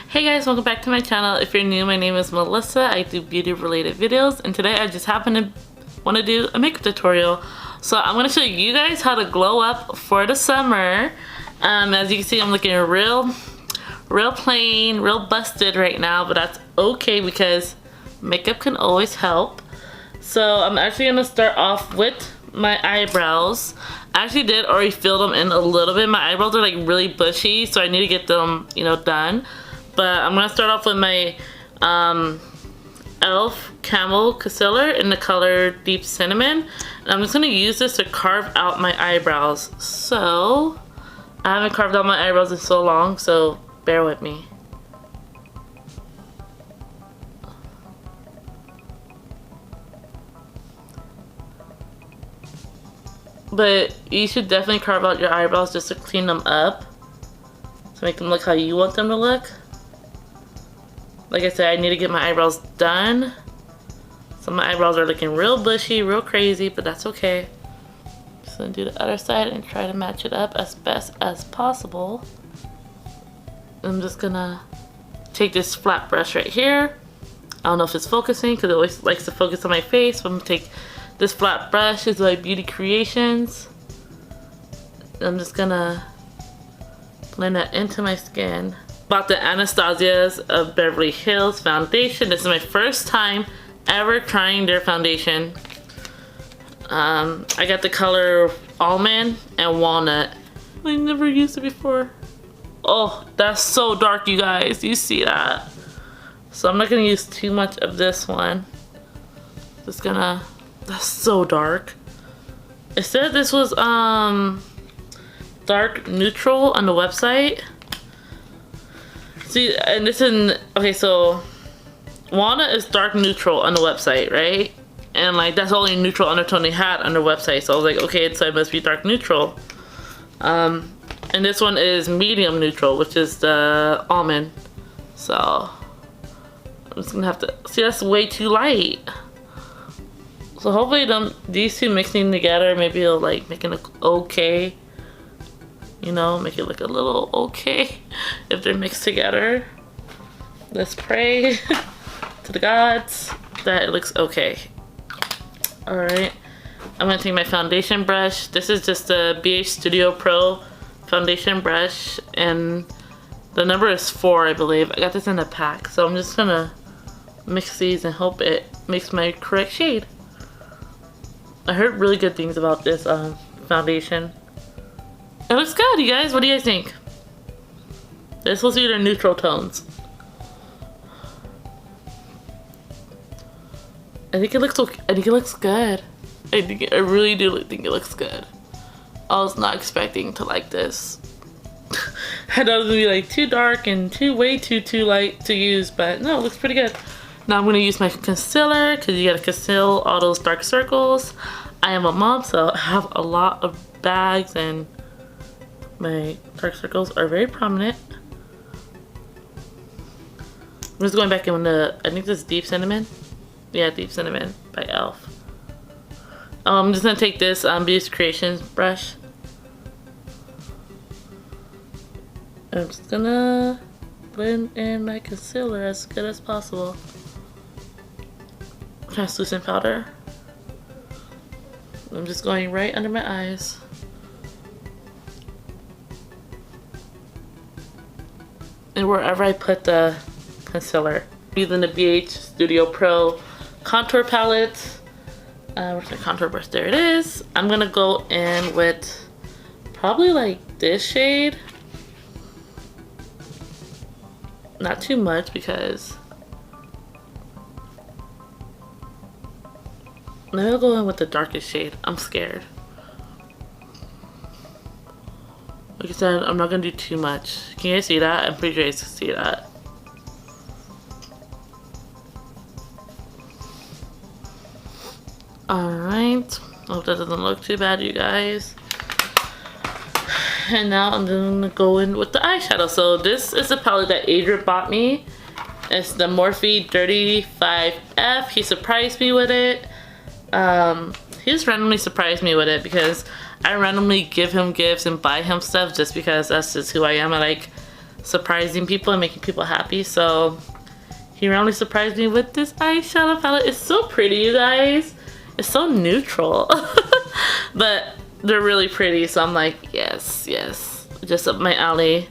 Hey guys, welcome back to my channel. If you're new, my name is Melissa. I do beauty related videos, and today I just happen to want to do a makeup tutorial. So I'm going to show you guys how to glow up for the summer. As you can see, I'm looking real plain, real busted right now, but that's okay because makeup can always help. So I'm actually going to start off with my eyebrows. I actually did already fill them in a little bit. My eyebrows are like really bushy, so I need to get them, done. But I'm gonna start off with my e.l.f. Camel Concealer in the color Deep Cinnamon. And I'm just gonna use this to carve out my eyebrows. So, I haven't carved out my eyebrows in so long, so bear with me. But you should definitely carve out your eyebrows just to clean them up. To make them look how you want them to look. Like I said, I need to get my eyebrows done. So my eyebrows are looking real bushy, real crazy, but that's okay. Just gonna do the other side and try to match it up as best as possible. I'm just gonna take this flat brush right here. I don't know if it's focusing because it always likes to focus on my face. But I'm gonna take this flat brush. It's by Beauty Creations. I'm just gonna blend that into my skin. Bought the Anastasia's of Beverly Hills foundation. This is my first time ever trying their foundation. I got the color Almond and Walnut. I never used it before. Oh, that's so dark, you guys. You see that? So I'm not gonna use too much of this one. Just gonna, that's so dark. It said this was dark neutral on the website. See, and this is, okay, so Walnut is dark neutral on the website, right? And like that's the only neutral undertone they had on their website. So I was like, okay, so it must be dark neutral. And this one is medium neutral, which is the Almond. So I'm just gonna have to, see, that's way too light. So hopefully these two mixing together, maybe it'll like make it look okay. Make it look a little okay if they're mixed together. Let's pray to the gods that it looks okay. Alright, I'm gonna take my foundation brush. This is just a BH Studio Pro foundation brush, and the number is 4, I believe. I got this in a pack, so I'm just gonna mix these and hope it makes my correct shade. I heard really good things about this foundation. It looks good, you guys. What do you guys think? They're supposed to be their neutral tones. I think it looks okay. I think it looks good. I really do think it looks good. I was not expecting to like this. I thought it was gonna be like too dark and way too light to use, but no, it looks pretty good. Now I'm gonna use my concealer because you gotta conceal all those dark circles. I am a mom, so I have a lot of bags and my dark circles are very prominent. I'm just going back in with I think this is Deep Cinnamon. Yeah, Deep Cinnamon by e.l.f. I'm just gonna take this Beauty Creations brush. I'm just gonna blend in my concealer as good as possible. Translucent powder. I'm just going right under my eyes. And wherever I put the concealer. Using the BH Studio Pro contour palette. Where's my contour brush? There it is. I'm gonna go in with probably like this shade. Not too much because I'm gonna go in with the darkest shade. I'm scared. Like I said, I'm not gonna do too much. Can you guys see that? I'm pretty sure you guys can see that. Alright. Hope that doesn't look too bad, you guys. And now I'm gonna go in with the eyeshadow. So this is the palette that Adrian bought me. It's the Morphe 35F. He surprised me with it. He just randomly surprised me with it because I randomly give him gifts and buy him stuff just because that's just who I am. I like surprising people and making people happy. So he randomly surprised me with this eyeshadow palette. It's so pretty, you guys. It's so neutral. But they're really pretty, so I'm like, yes, yes. Just up my alley.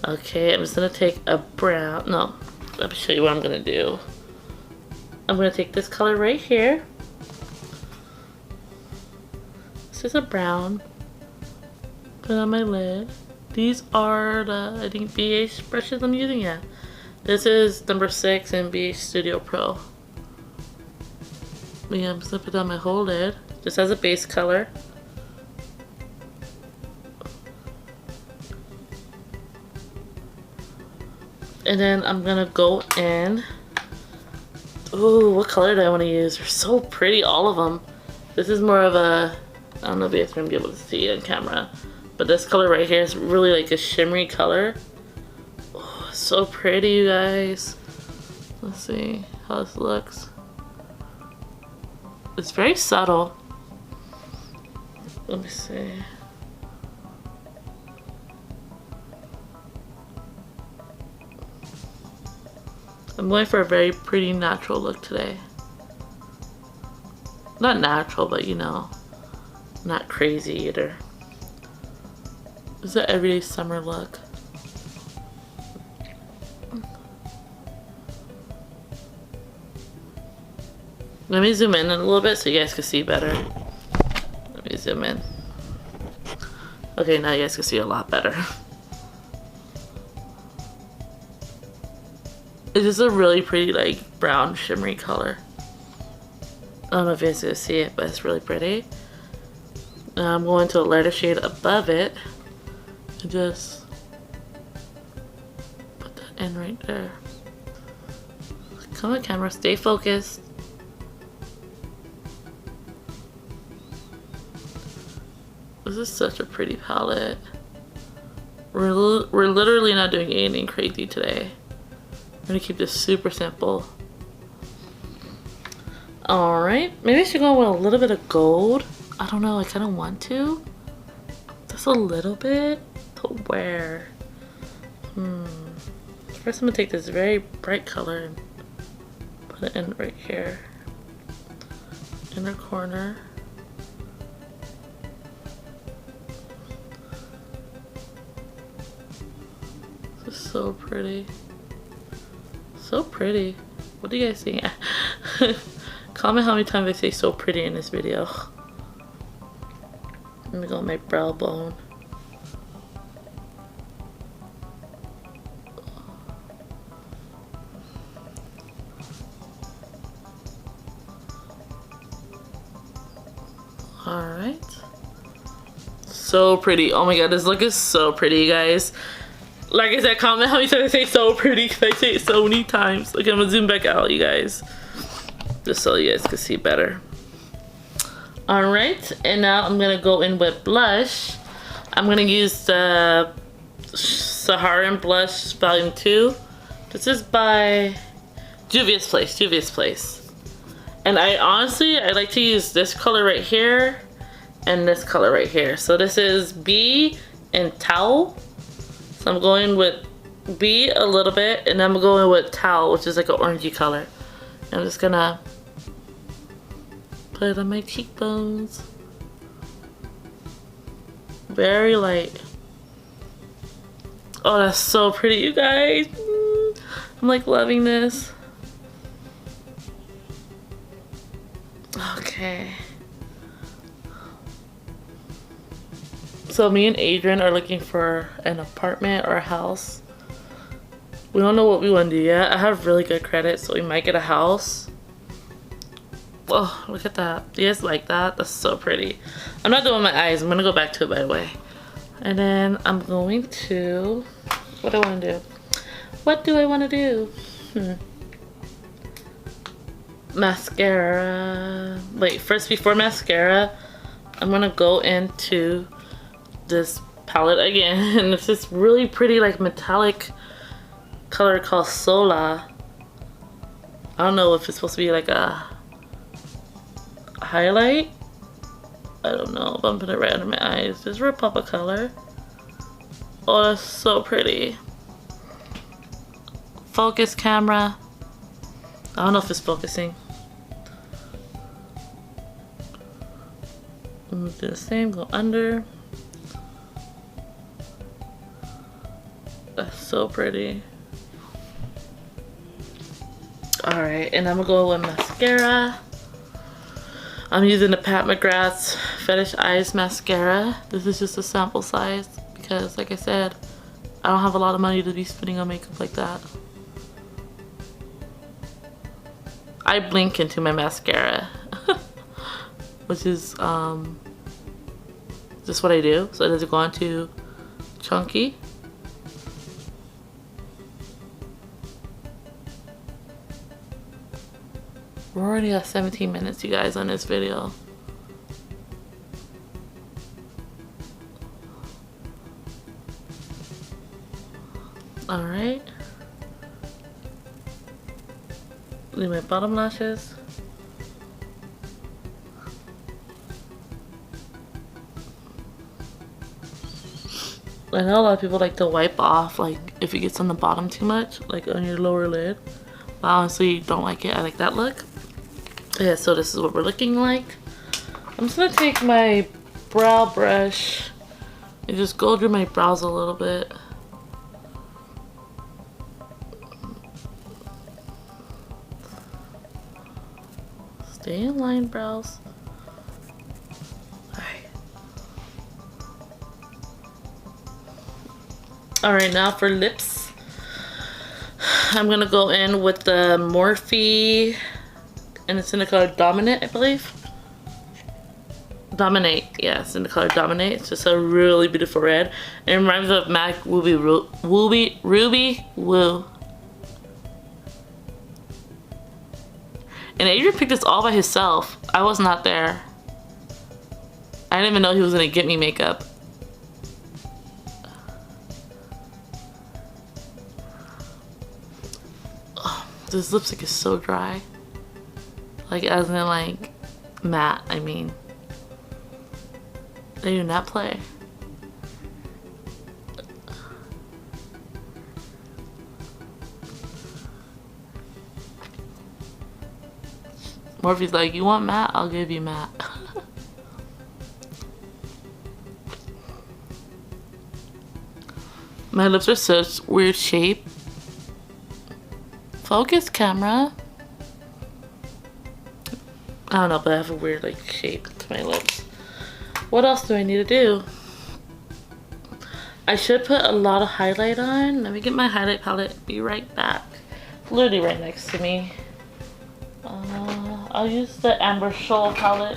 Okay, I'm just gonna take a brown. No, let me show you what I'm gonna do. I'm gonna take this color right here. This is a brown. Put it on my lid. These are the, I think, BH brushes I'm using, yeah. This is number 6 in BH Studio Pro. Yeah, I'm just gonna put it on my whole lid. Just as a base color. And then I'm gonna go in. Ooh, what color do I want to use? They're so pretty, all of them. This is more of a, I don't know if you guys are gonna be able to see it on camera, but this color right here is really like a shimmery color. Oh, so pretty, you guys. Let's see how this looks. It's very subtle. Let me see. I'm going for a very pretty natural look today. Not natural, but you know, not crazy either. It's an everyday summer look. Let me zoom in a little bit so you guys can see better. Let me zoom in. Okay, now you guys can see a lot better. It's just a really pretty, like, brown shimmery color. I don't know if you guys can see it, but it's really pretty. Now I'm going to a lighter shade above it and just put that in right there. Come on, camera, stay focused. This is such a pretty palette. We're literally not doing anything crazy today. I'm gonna keep this super simple. Alright, maybe I should go with a little bit of gold. I don't know, I kind of want to. Just a little bit. To where? First I'm gonna take this very bright color and put it in right here. Inner corner. This is so pretty. So pretty. What do you guys think? Comment how many times I say so pretty in this video. Let me go on my brow bone. Alright. So pretty. Oh my god, this look is so pretty, you guys. Like I said, comment how many times I say so pretty, because I say it so many times. Okay, I'm gonna zoom back out, you guys. Just so you guys can see better. Alright, and now I'm gonna go in with blush. I'm gonna use the Saharan Blush Volume 2. This is by Juvia's Place. And I like to use this color right here and this color right here. So this is B and Tau. So I'm going with B a little bit, and I'm going with Tau, which is like an orangey color. And I'm just gonna put it on my cheekbones. Very light. Oh, that's so pretty, you guys. I'm like loving this. Okay. So me and Adrian are looking for an apartment or a house. We don't know what we want to do yet. I have really good credit, so we might get a house. Oh, look at that. Do you guys like that? That's so pretty. I'm not doing my eyes. I'm gonna go back to it, by the way. And then I'm going to, what do I want to do? What do I want to do? Mascara. Wait, first before mascara, I'm gonna go into this palette again, and it's this really pretty like metallic color called Sola. I don't know if it's supposed to be like a highlight. I don't know, but I'm putting it right under my eyes. This is a pop of color. Oh, that's so pretty. focus, camera. I don't know if it's focusing. I'm gonna do the same, go under. That's so pretty. Alright, and I'm gonna go with mascara. I'm using the Pat McGrath's Fetish Eyes mascara. This is just a sample size because, like I said, I don't have a lot of money to be spending on makeup like that. I blink into my mascara, which is just what I do. So it doesn't go on too chunky. We're already at 17 minutes, you guys, on this video. All right. Do my bottom lashes. I know a lot of people like to wipe off, like, if it gets on the bottom too much, like on your lower lid. But honestly, don't like it. I like that look. Yeah, so this is what we're looking like. I'm just gonna take my brow brush and just go through my brows a little bit. Stay in line, brows. Alright, now for lips. I'm gonna go in with the Morphe, and it's in the color Dominate, I believe. Dominate, yeah, it's in the color Dominate. It's just a really beautiful red. It reminds me of MAC Ruby Woo. And Adrian picked this all by himself. I was not there. I didn't even know he was gonna get me makeup. Oh, this lipstick is so dry. Like, as in, like, matte, I mean. They do not play. Morphe's like, you want matte? I'll give you matte. My lips are such weird shape. Focus, camera. I don't know, but I have a weird, like, shape to my lips. What else do I need to do? I should put a lot of highlight on. Let me get my highlight palette. Be right back. It's literally right next to me. I'll use the Amber Shoal palette.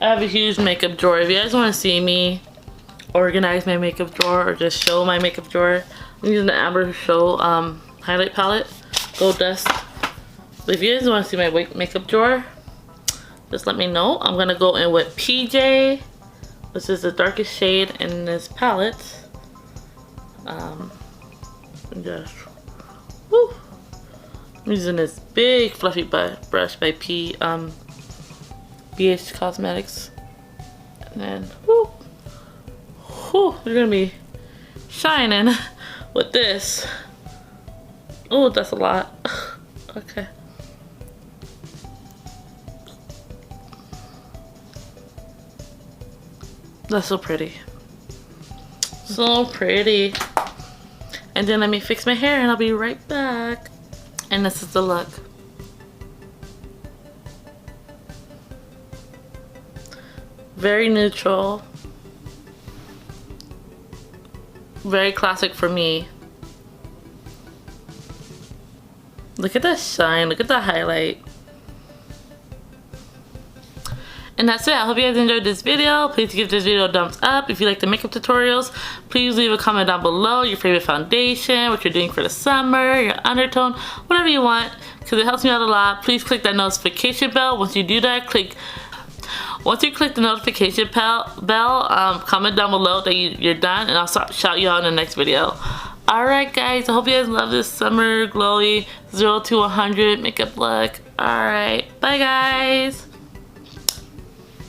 I have a huge makeup drawer. If you guys want to see me organize my makeup drawer or just show my makeup drawer, I'm using the Amber Shoal highlight palette, Gold Dust. But if you guys want to see my makeup drawer, just let me know. I'm gonna go in with PJ, which is the darkest shade in this palette. Just, woo. I'm using this big fluffy brush by BH Cosmetics, and then whoo, you're gonna be shining with this. Oh, that's a lot. Okay. That's so pretty. So pretty. And then let me fix my hair and I'll be right back. And this is the look. Very neutral. Very classic for me. Look at that shine, look at that highlight. And that's it. I hope you guys enjoyed this video. Please give this video a thumbs up. If you like the makeup tutorials, please leave a comment down below your favorite foundation, what you're doing for the summer, your undertone, whatever you want, because it helps me out a lot. Please click that notification bell. Once you do that, once you click the notification bell, comment down below that you're done, and I'll shout you out in the next video. Alright guys, I hope you guys love this summer glowy 0 to 100 makeup look. Alright, bye guys.